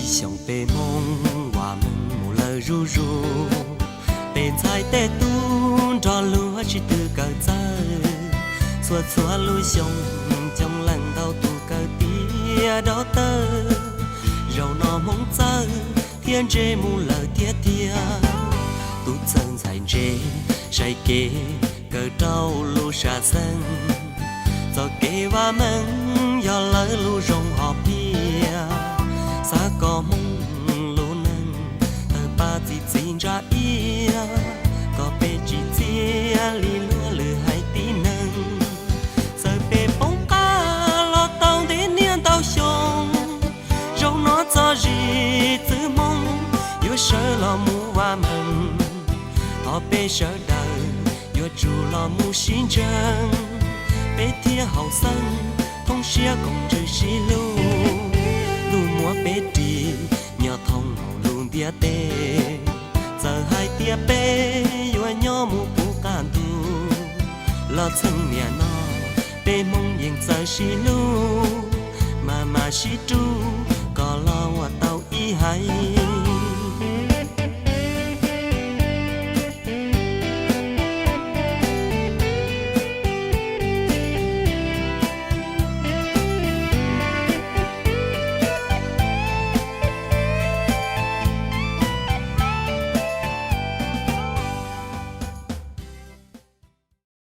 想被梦话们木了如如，被菜带肚着路只得个在，错错路上将lần đầu tu cờ tia đó tơ, rau nó mong tơ thiên chế mu lờ tia tia, tu chân dài chế say kê cờ trâu lu xa sân, giờ kê và mừng giờ lỡ lu rong họp bia, xa có mong lu nâng thơ ba chỉ xin ra ia, có bê chỉ chia li lúa lử hai tí nâng, giờ bê bóng cá lo tàu đến niên tàu sông, rau nó cho gì từ mong, yêu sợ lo mu và mừng, họ bê sợ đời, yêu chủ lo mu xin chân, bê thia hậu sân, thông xia cùng trời xí lu, lu múa bê trì, nhỏ thông hậu luôn tia tê, giờ hai tia bê, yêu nhỏ mu bù can tu, lo chân mẹ nó, bê mong yên giờ xí lu, mà xí tru.